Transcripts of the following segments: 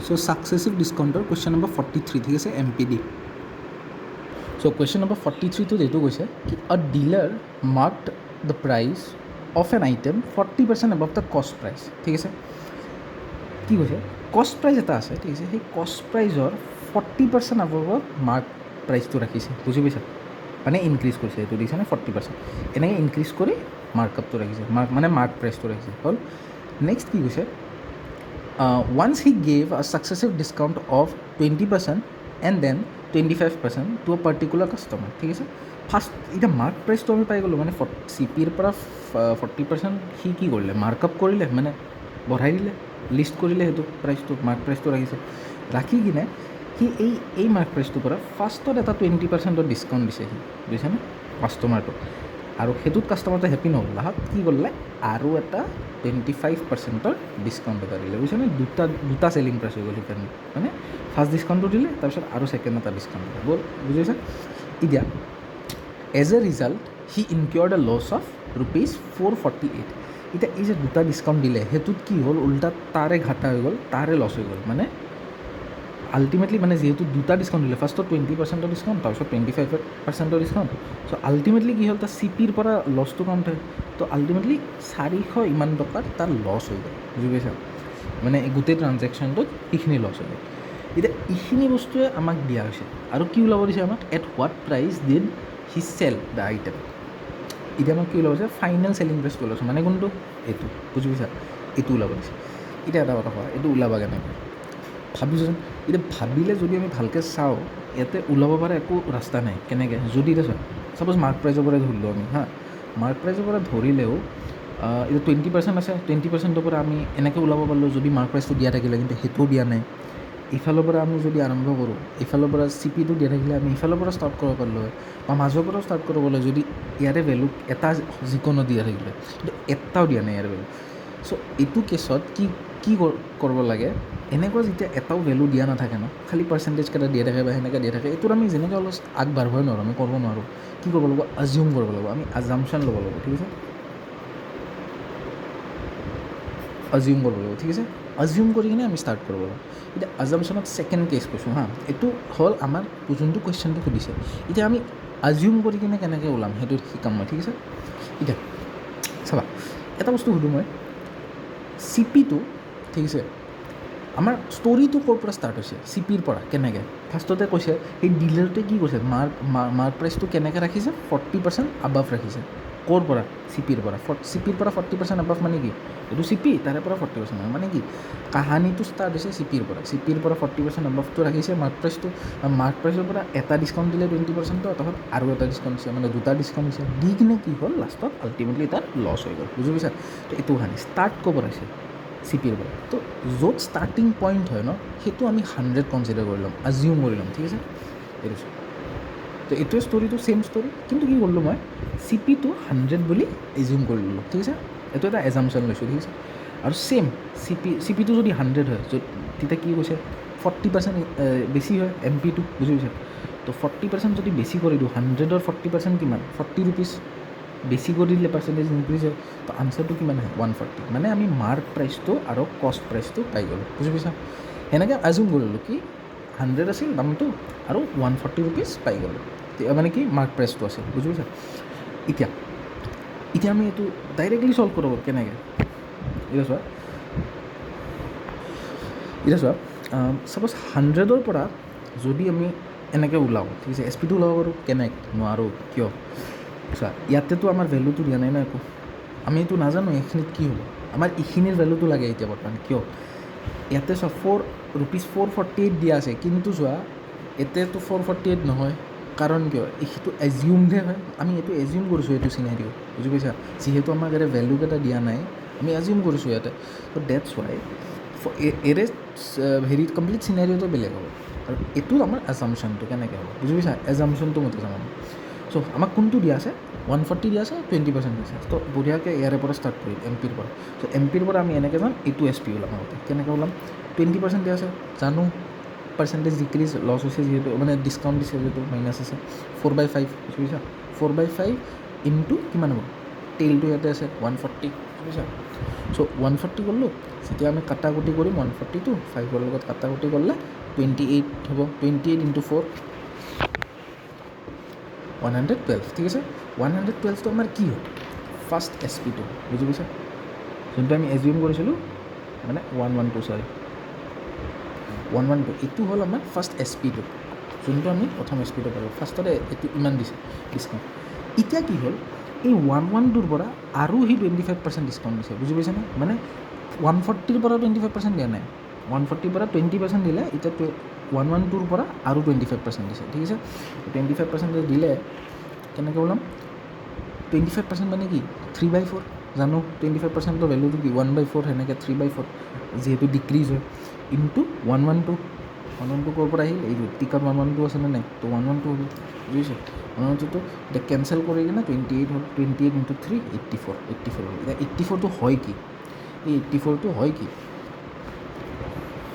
So successive discounter question number 43 ঠিক আছে MPD. So question number 43 to এইটো কৈছে কি a dealer marked the price of an item 40% above the cost price ঠিক আছে কি কৈছে cost price এটা আছে ঠিক আছে সেই cost priceৰ 40% above mark priceটো ৰাখিছে বুজি পাইছা মানে ইনক্ৰিজ কৰিছে এইটো দিছে নে 40% এনেকৈ ইনক্ৰিজ কৰি মাৰ্কআপটো ৰাখিছে মাৰ্ক প্ৰাইচটো ৰাখিছে হ'ল নেক্সট কি কৈছে once he gave a successive discount of 20% and then 25% to a particular customer ঠিক আছে ফাৰ্ষ্ট এতিয়া মাৰ্ক প্ৰাইচটো আমি পাই গ'লোঁ মানে চি পিৰ পৰা 40% সি কি কৰিলে মাৰ্কআপ কৰিলে মানে বঢ়াই দিলে লিষ্ট কৰিলে সেইটো প্ৰাইচটো মাৰ্ক প্ৰাইচটো ৰাখিছে ৰাখি কিনে সি এই মাৰ্ক প্ৰাইচটোৰ পৰা ফাৰ্ষ্টত এটা 20% ডিছকাউণ্ট দিছে সি বুজিছেনে কাষ্টমাৰটো আৰু সেইটোত কাষ্টমাৰটো হেপী নহ'ল লাহত কি কৰিলে আৰু এটা 25% ডিছকাউণ্ট এটা দিলে বুজিছেনে দুটা চেলিং প্ৰাইচ হৈ গ'ল সেইকাৰণে মানে ফাৰ্ষ্ট ডিছকাউণ্টটো দিলে তাৰপিছত আৰু ছেকেণ্ড এটা ডিছকাউণ্ট দিলে গ'ল বুজিছে এতিয়া as a result he incurred a loss of ₹448 এতিয়া এই যে দুটা ডিছকাউণ্ট দিলে সেইটোত কি হ'ল উল্টা তাৰে ঘাটা হৈ গ'ল তাৰে লছ হৈ গ'ল মানে আল্টিমেটলি মানে যিহেতু দুটা ডিছকাউণ্ট দিলে ফাৰ্ষ্টত 20% ডিছকাউণ্ট তাৰপিছত 25% ডিছকাউণ্ট চ' আল্টিমেটলি কি হ'ল তাৰ চি পিৰ পৰা লছটো কাউণ্ট হয় তো আল্টিমেটলি 400 ইমান টকাত তাৰ লছ হৈ গ'ল বুজি পাইছা মানে গোটেই ট্ৰানজেকশ্যনটোত এইখিনি লছ হৈ গ'ল এতিয়া এইখিনি বস্তুৱে আমাক দিয়া হৈছে আৰু কি ওলাব দিছে আমাক at what price did he sell the item এতিয়া আমাক কি ওলাব দিছে ফাইনেল চেলিং প্ৰাইচটো ওলাইছে মানে কোনটো এইটো বুজি পাইছা এইটো ওলাব দিছে এতিয়া এটা কথা কোৱা এইটো ওলাবা কেনেকৈ ভাবিছোঁচোন এতিয়া ভাবিলে যদি আমি ভালকৈ চাওঁ ইয়াতে ওলাব পৰা একো ৰাস্তা নাই কেনেকৈ যদি এতিয়া চোৱা ছাপ'জ মাৰ্ক প্ৰাইজৰ পৰা ধৰিলোঁ আমি হা মাৰ্ক প্ৰাইজৰ পৰা ধৰিলেও এতিয়া 20% আছে 20%ৰ পৰা আমি এনেকৈ ওলাব পাৰিলোঁ যদি মাৰ্ক প্ৰাইচটো দিয়া থাকিলে কিন্তু সেইটোও দিয়া নাই ইফালৰ পৰা আমি যদি আৰম্ভ কৰোঁ ইফালৰ পৰা চি পিটো দিয়া থাকিলে আমি ইফালৰ পৰা ষ্টাৰ্ট কৰিব পাৰিলোঁ হয় বা মাজৰ পৰাও ষ্টাৰ্ট কৰিব পাৰিলোঁ যদি ইয়াৰে ভেলু এটা যিকোনো দিয়া থাকিলে কিন্তু এটাও দিয়া নাই ইয়াৰ ভেলু চ' এইটো কেছত কি কৰিব লাগে এনেকুৱা যেতিয়া এটাও ভেলু দিয়া নাথাকে ন খালি পাৰ্চেণ্টেজ কেইটা দিয়া থাকে বা সেনেকৈ দিয়া থাকে এইটোত আমি যেনেকৈ অলপ আগবাঢ়িবই নোৱাৰোঁ আমি কৰিব নোৱাৰোঁ কি কৰিব লাগিব আজিউম কৰিব লাগিব আমি আজামশ্যন ল'ব লাগিব ঠিক আছে আজিউম কৰিব লাগিব ঠিক আছে আজিউম কৰি কিনে আমি ষ্টাৰ্ট কৰিব লাগিব এতিয়া আজামশ্যনত ছেকেণ্ড কেছ কৈছোঁ হা এইটো হ'ল আমাৰ যোনটো কুৱেশ্যনটো সুধিছে এতিয়া আমি আজিউম কৰি কিনে কেনেকৈ ওলাম সেইটো শিকাম মই ঠিক আছে এতিয়া চাবা এটা বস্তু সুধোঁ মই চি পিটো ঠিক আছে আমাৰ ষ্টৰিটো ক'ৰ পৰা ষ্টাৰ্ট হৈছে চি পিৰ পৰা কেনেকৈ ফাৰ্ষ্টতে কৈছে সেই ডিলাৰটোৱে কি কৈছে মাৰ্ক প্ৰাইচটো কেনেকৈ ৰাখিছে 40% আবাভ ৰাখিছে ক'ৰ পৰা চি পিৰ পৰা 40% আবাভ মানে কি এইটো চি পি তাৰে পৰা 40% মানে কি কাহানীটো ষ্টাৰ্ট হৈছে চি পিৰ পৰা 40% আবাভটো ৰাখিছে মাৰ্ক প্ৰাইচৰ পৰা এটা ডিছকাউণ্ট দিলে 20% তাৰপিছত আৰু এটা ডিছকাউণ্ট দিছে মানে দুটা ডিছকাউণ্ট দিছে দি কিনে কি হ'ল লাষ্টত আল্টিমেটলি তাত লছ হৈ গ'ল বুজি পাইছা তো এইটো কাহানী ষ্টাৰ্ট ক'ৰ পৰা হৈছে চি পিৰ পৰা তো য'ত ষ্টাৰ্টিং পইণ্ট হয় ন সেইটো আমি 100 কনচিডাৰ কৰি ল'ম আজিউম কৰি ল'ম ঠিক আছে এইটো তো এইটোৱে ষ্টৰিটো ছেইম ষ্টৰি কিন্তু কি কৰিলোঁ মই চি পিটো 100 বুলি এজিউম কৰি ল'লোঁ ঠিক আছে এইটো এটা এজামশ্যন লৈছোঁ ঠিক আছে আৰু ছেইম চি পিটো যদি 100 হয় তেতিয়া কি কৈছে 40% বেছি হয় এম পিটো বুজি পাইছে তো 40% যদি বেছি কৰি দিওঁ 100ৰ 40% কিমান 40 ৰুপিজ বেছি কৰি দিলে পাৰ্চেণ্টেজ ইনক্ৰিজ হয় তো আনচাৰটো কিমান হয় 140 মানে আমি মাৰ্ক প্ৰাইচটো আৰু কষ্ট প্ৰাইচটো পাই গ'লোঁ বুজি পাইছা সেনেকৈ আজিউম কৰিলোঁ কি 100 আছিল দামটো আৰু 140 ৰুপিজ পাই গ'লোঁ মানে কি মাৰ্ক প্ৰাইচটো আছিল বুজি পাইছা এতিয়া আমি এইটো ডাইৰেক্টলি ছল্ভ কৰিব কেনেকৈ এতিয়া চোৱা ছাপ'জ 100ৰ পৰা যদি আমি এনেকৈ ওলাওঁ ঠিক আছে এছ পিটো ওলাব পাৰোঁ কেনেকৈ নোৱাৰোঁ কিয় চোৱা ইয়াতেতো আমাৰ ভেলুটো দিয়া নাই ন একো আমি এইটো নাজানো এইখিনিত কি হ'ব আমাৰ এইখিনিৰ ভেলুটো লাগে এতিয়া বৰ্তমান কিয় ইয়াতে চোৱা ₹448 দিয়া আছে কিন্তু চোৱা এতিয়াতো 448 নহয় কাৰণ কিয় এইটো এজিউমহে হয় আমি এইটো এজিউম কৰিছোঁ এইটো চিনাৰিও বুজি পাইছা যিহেতু আমাক ইয়াতে ভেলুকেইটা দিয়া নাই আমি এজিউম কৰিছোঁ ইয়াতে তো ডেটছ ৱাই এৰে কমপ্লিট চিনাৰিওটো বেলেগ হ'ব আৰু এইটো আমাৰ এজামশ্যনটো কেনেকৈ হ'ব বুজি পাইছা এজামশ্যনটো মতে যাম আমি চ' আমাক কোনটো দিয়া আছে 140 দিয়া আছে 20% দিছে তো বঢ়িয়াকৈ ইয়াৰে পৰা ষ্টাৰ্ট কৰিম এম পিৰ পৰা চ' এম পিৰ পৰা আমি এনেকৈ যাম এইটো এছ পি ওলাম আগতে কেনেকৈ ওলাম 20% দিয়া আছে জানো পাৰ্চেণ্টেজ ডিক্ৰিজ লছ হৈছে যিহেতু মানে ডিছকাউণ্ট দিছে যিহেতু মাইনাছ আছে 4/5 বুজিছা 4/5 ইনটু কিমান হ'ব টেইলটো ইয়াতে আছে 140 বুজিছা? চ' 140 কৰিলোঁ, যেতিয়া আমি কাটাকুটি কৰিম 142 5ৰ লগত কাটাকুটি কৰিলে 28 হ'ব, 28 × 4 112, ঠিক আছে? 112টো আমাৰ কি হয়? ফাৰ্ষ্ট SP2, বুজি পাইছা? যোনটো আমি এজিউম কৰিছিলোঁ মানে 112 এইটো হ'ল আমাৰ ফাৰ্ষ্ট SP2, যোনটো আমি প্ৰথম SP2 পালোঁ। ফাৰ্ষ্টতে এইটো ইমান দিছে ডিছকাউণ্ট। এতিয়া কি হ'ল, এই 112ৰ পৰা আৰু সি 25% ডিছকাউণ্ট দিছে, বুজি পাইছেনে? মানে 140ৰ পৰা 25% দিয়া নাই, 140ৰ পৰা 20% দিলে, এতিয়া 112ৰ পৰা আৰু 25% দিছে, ঠিক আছে? 25% দিলে কেনেকৈ ওলাম? 25% মানে কি? 3/4 জানো, 25%ৰ ভেলুটো কি? 1/4, সেনেকৈ 3/4 যিহেতু ডিক্ৰিজ হয়, ইনটু 112 ক'ৰ পৰা আহিল? এইটো টিকাত 112 আছেনে নাই? তো 112 হ'ব, বুজিছে? 112টো এতিয়া কেঞ্চেল কৰি কিনে 28 হ'ল, 28 × 3 84 হ'ল। এতিয়া 84টো হয় কি? এই 84টো হয় কি?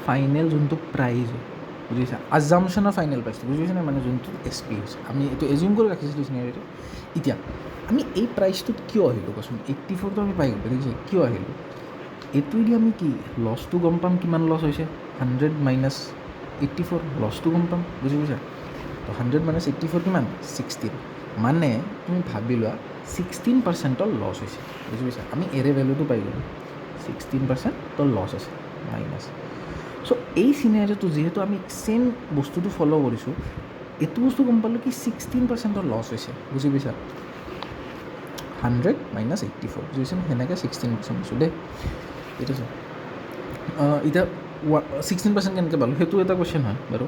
ফাইনেল যোনটো প্ৰাইজ হয়, বুজিছা? আজামশ্যনৰ ফাইনেল প্ৰাইচটো, বুজি পাইছে নাই? মানে যোনটো SP হৈছে, আমি এইটো এজিউম কৰি ৰাখিছিলোঁ চিনাৰিটো। এতিয়া আমি এই প্ৰাইচটোত কিয় আহিলোঁ কোৱাচোন? 84টো আমি পাই গ'লোঁ, দেখিছে? কিয় আহিলোঁ? এইটোৱেদি আমি কি লছটো গম পাম, কিমান লছ হৈছে? 100 - 84 লছটো গম পাম, বুজি পাইছা? তো 100 - 84 কিমান? 16। মানে তুমি ভাবি লোৱা 16%ৰ লছ হৈছে, বুজি পাইছা? আমি এৰে ভেলুটো পাই গ'লোঁ, 16%ৰ লছ আছে মাইনাছ। চ' এই চিনাৰিটো যিহেতু আমি ছেইম বস্তুটো ফ'ল' কৰিছোঁ, এইটো বস্তু গম পালোঁ কি 16%ৰ লছ হৈছে, বুজি পাইছা? 100 - 84, বুজি পাইছে? সেনেকৈ 16% হৈছোঁ দেই, ঠিক আছে? এতিয়া 16% কেনেকৈ পালোঁ, সেইটো এটা কুৱেশ্যন হয় বাৰু।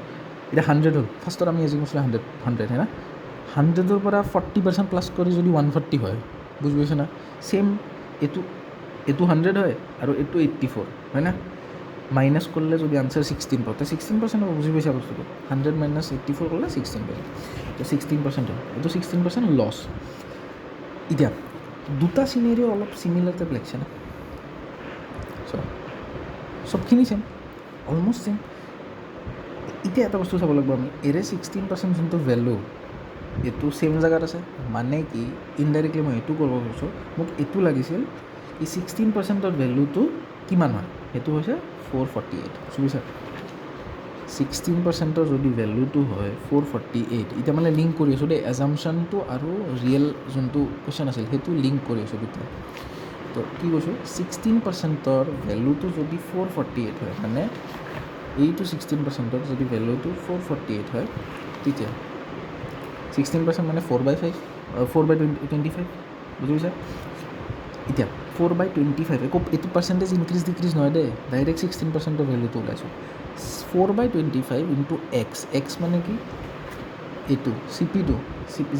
এতিয়া 100 হ'ল, ফাৰ্ষ্টত আমি এজিউম কৰিছিলোঁ 100 হয় না? 100ৰ পৰা 40% প্লাছ কৰি যদি 140 হয়, বুজি পাইছে না? ছেইম এইটো 100 হয় আৰু এইটো 84 হয় না? মাইনাছ কৰিলে যদি আনচাৰ 16 পাওঁ, তো 16% হ'ব, বুজি পাইছা বস্তুটো? 100 - 84 কৰিলে 16%, তো 16% হয়, এইটো 16% লছ। এতিয়া দুটা চিনেৰিঅ' অলপ চিমিলাৰ টাইপ লাগিছে না? চবখিনি ছেইম, অলমষ্ট ছেইম। এতিয়া এটা বস্তু চাব লাগিব আমি, এৰে 16% যোনটো ভেলু, এইটো ছেইম জেগাত আছে, মানে কি ইনডাইৰেক্টলি মই এইটো কৰিব খুজিছোঁ, মোক এইটো লাগিছিল এই 16%ৰ ভেলুটো কিমান হয়? সেইটো হৈছে 448, বুজিছা? 16%ৰ যদি ভেলুটো হয় 448, এতিয়া মানে লিংক কৰি আছোঁ দেই, এজামশ্যনটো আৰু ৰিয়েল যোনটো কুৱেশ্যন আছিল সেইটো লিংক কৰি আছোঁ দুটা। তো কি কৈছোঁ, 16%ৰ ভেলুটো যদি 448 হয়, মানে এইটো 16%ৰ যদি ভেলুটো 448 হয়, তেতিয়া 16% মানে 4/5, 4/25, বুজি পাইছা? এতিয়া 4/25, একো এইটো পাৰ্চেণ্টেজ ইনক্ৰিজ ডিক্ৰিজ নহয় দেই, ডাইৰেক্ট 16%ৰ ভেলুটো ওলাইছোঁ। 4/25 × x মানে কি? এইটো CP2,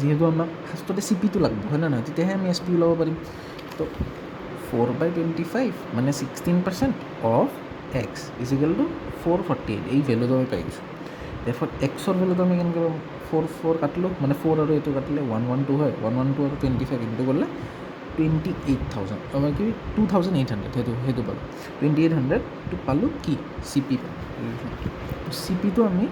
যিহেতু আমাক ফাৰ্ষ্টতে CP2 লাগিব হয় নে নহয়? তেতিয়াহে আমি SP ওলাব পাৰিম। তো 4/25 মানে 16% অফ x = 448, এই ভেলুটো আমি পাই গৈছোঁ। তাৰপৰা এক্সৰ ভেলুটো আমি কেনেকৈ পাম? 4 কাটিলোঁ, মানে 4 আৰু এইটো কাটিলে 112 হয়, 112 আৰু 25 ইনটু কৰিলে 28,000, আমাৰ কি 2,800, সেইটো পালোঁ। 2800টো পালোঁ কি? CP পালোঁ। CPটো আমি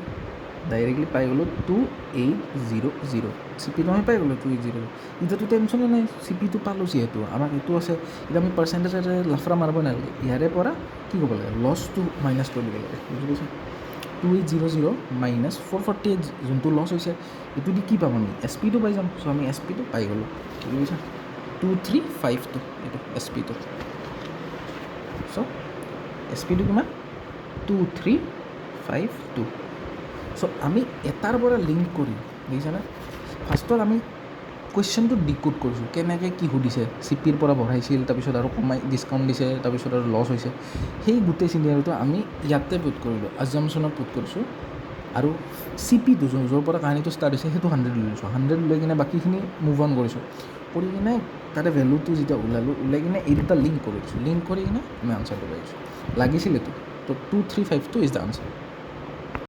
ডাইৰেক্টলি পাই গ'লোঁ 2800, CPটো আমি পাই গ'লোঁ 2800। এতিয়াতো টেনশ্যনে নাই, CPটো পালোঁ যিহেতু, আমাক এইটো আছে। এতিয়া আমি পাৰ্চেণ্টেজেৰে লাফৰা মাৰিব নালাগে, ইয়াৰে পৰা কি ক'ব লাগে? লছটো মাইনাছ কৰিব লাগে, বুজি পাইছোঁ? 2800 মাইনাছ 448 যোনটো লছ হৈছে, এইটো দি কি পাম আমি? SPটো পাই যাম। চ' আমি SPটো পাই গ'লোঁ, বুজি পাইছা? 2352 এইটো SPটো। চ' SPটো কিমান? 2352। চ' আমি এটাৰ পৰা লিংক কৰি, দেখিছানে? ফাৰ্ষ্টত আমি কুৱেশ্যনটো ডিকোড কৰিছোঁ, কেনেকৈ কি সুধিছে, CPৰ পৰা বঢ়াইছিল, তাৰপিছত আৰু কমাই ডিছকাউণ্ট দিছে, তাৰপিছত আৰু লছ হৈছে, সেই গোটেই চিনাৰিটো আমি ইয়াতে পুট কৰিলোঁ, আজামশ্যনত পুট কৰিছোঁ। আৰু CPটো য'ৰ পৰা কাহিনীটো ষ্টাৰ্ট হৈছে সেইটো 100 লৈ লৈছোঁ, 100 লৈ কিনে বাকীখিনি মুভ অন কৰিছোঁ, কৰি কিনে তাতে ভেলুটো যেতিয়া ওলাই কিনে এই দুটা লিংক কৰি দিছোঁ, লিংক কৰি কিনে আমি আনচাৰটো পাই গৈছোঁ। লাগিছিল এইটো, তো 2352 ইজ দ্য আনচাৰ।